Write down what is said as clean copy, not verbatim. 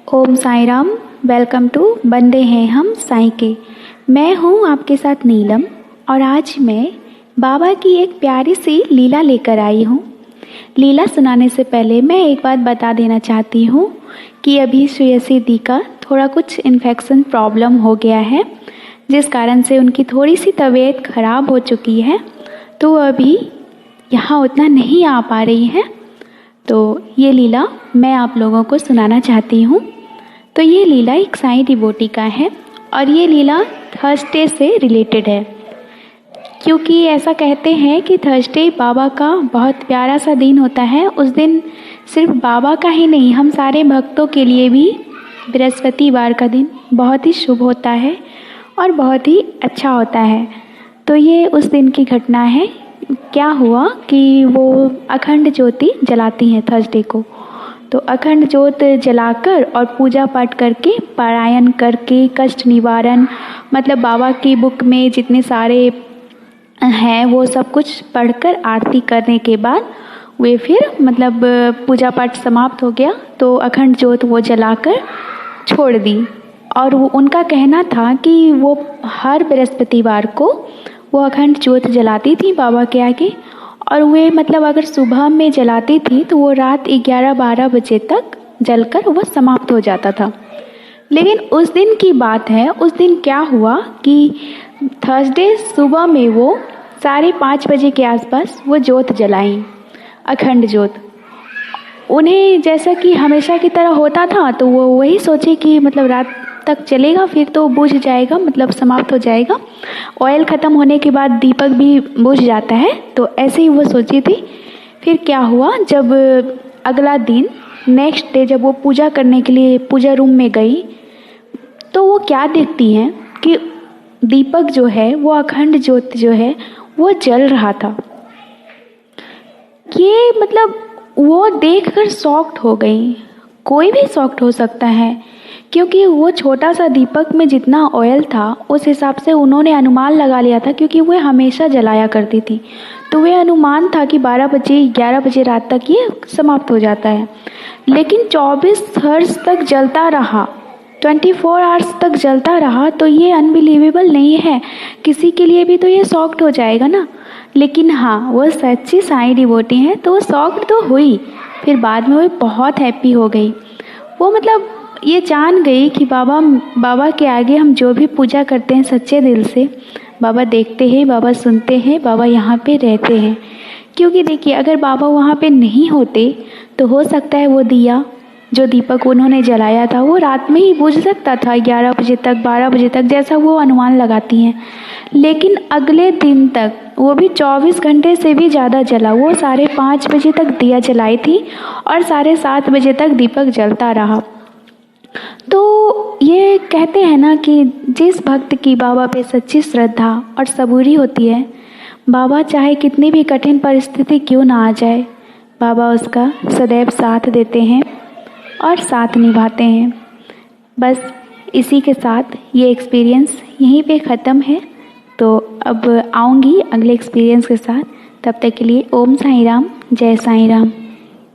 Om Sai Ram. Welcome to बंदे हैं हम साई के। मैं हूँ आपके साथ नीलम और आज मैं बाबा की एक प्यारी सी लीला लेकर आई हूँ। लीला सुनाने से पहले मैं एक बात बता देना चाहती हूँ कि अभी श्रेयसी दी का थोड़ा कुछ इन्फेक्शन प्रॉब्लम हो गया है, जिस कारण से उनकी थोड़ी सी तबीयत खराब हो चुकी है, तो अभी यहाँ उतना नहीं आ पा रही है। तो ये लीला मैं आप लोगों को सुनाना चाहती हूँ। तो ये लीला एक साईं डिवोटी का है और ये लीला थर्सडे से रिलेटेड है, क्योंकि ऐसा कहते हैं कि थर्सडे बाबा का बहुत प्यारा सा दिन होता है। उस दिन सिर्फ बाबा का ही नहीं, हम सारे भक्तों के लिए भी बृहस्पतिवार का दिन बहुत ही शुभ होता है और बहुत ही अच्छा होता है। तो ये उस दिन की घटना है। क्या हुआ कि वो अखंड ज्योति जलाती हैं थर्सडे को। तो अखंड ज्योत जलाकर और पूजा पाठ करके, पारायण करके, कष्ट निवारण मतलब बाबा की बुक में जितने सारे हैं वो सब कुछ पढ़कर आरती करने के बाद वे फिर मतलब पूजा पाठ समाप्त हो गया तो अखंड ज्योत वो जलाकर छोड़ दी। और वो उनका कहना था कि वो हर बृहस्पतिवार को वो अखंड ज्योत जलाती थी बाबा के आगे, और वे मतलब अगर सुबह में जलाती थी तो वो रात 11-12 बजे तक जलकर वो समाप्त हो जाता था। लेकिन उस दिन की बात है, उस दिन क्या हुआ कि थर्सडे सुबह में वो 5:30 बजे के आसपास वो ज्योत जलाई, अखंड ज्योत। उन्हें जैसा कि हमेशा की तरह होता था तो वो वही सोचे कि मतलब रात तक चलेगा, फिर तो बुझ जाएगा, मतलब समाप्त हो जाएगा। ऑयल ख़त्म होने के बाद दीपक भी बुझ जाता है, तो ऐसे ही वो सोची थी। फिर क्या हुआ, जब अगला दिन नेक्स्ट डे जब वो पूजा करने के लिए पूजा रूम में गई तो वो क्या देखती हैं कि दीपक जो है वो अखंड ज्योत जो है वो जल रहा था। ये मतलब वो देखकर शॉक्ड हो गई। कोई भी शॉक्ड हो सकता है, क्योंकि वो छोटा सा दीपक में जितना ऑयल था उस हिसाब से उन्होंने अनुमान लगा लिया था, क्योंकि वो हमेशा जलाया करती थी। तो वे अनुमान था कि 12 बजे 11 बजे रात तक ये समाप्त हो जाता है। लेकिन 24 हर्स तक जलता रहा, 24 आवर्स तक जलता रहा। तो ये अनबिलीवेबल नहीं है, किसी के लिए भी तो ये शॉक्ड हो जाएगा ना। लेकिन हाँ, वो सच्ची साईं डिवोटी हैं तो वो शॉक्ड तो हुई, फिर बाद में वो बहुत हैप्पी हो गई। वो मतलब ये जान गई कि बाबा के आगे हम जो भी पूजा करते हैं सच्चे दिल से, बाबा देखते हैं, बाबा सुनते हैं, बाबा यहाँ पे रहते हैं। क्योंकि देखिए, अगर बाबा वहाँ पे नहीं होते तो हो सकता है वो दिया जो दीपक उन्होंने जलाया था वो रात में ही बुझ सकता था, 11 बजे तक, 12 बजे तक, जैसा वो अनुमान लगाती हैं। लेकिन अगले दिन तक वो भी 24 घंटे से भी ज़्यादा जला। वो 5:30 बजे तक दिया जलाई थी और 7:30 बजे तक दीपक जलता रहा। तो ये कहते हैं ना कि जिस भक्त की बाबा पे सच्ची श्रद्धा और सबूरी होती है, बाबा चाहे कितनी भी कठिन परिस्थिति क्यों ना आ जाए, बाबा उसका सदैव साथ देते हैं और साथ निभाते हैं। बस इसी के साथ ये एक्सपीरियंस यहीं पे ख़त्म है। तो अब आऊँगी अगले एक्सपीरियंस के साथ। तब तक के लिए ओम साई राम, जय साई राम।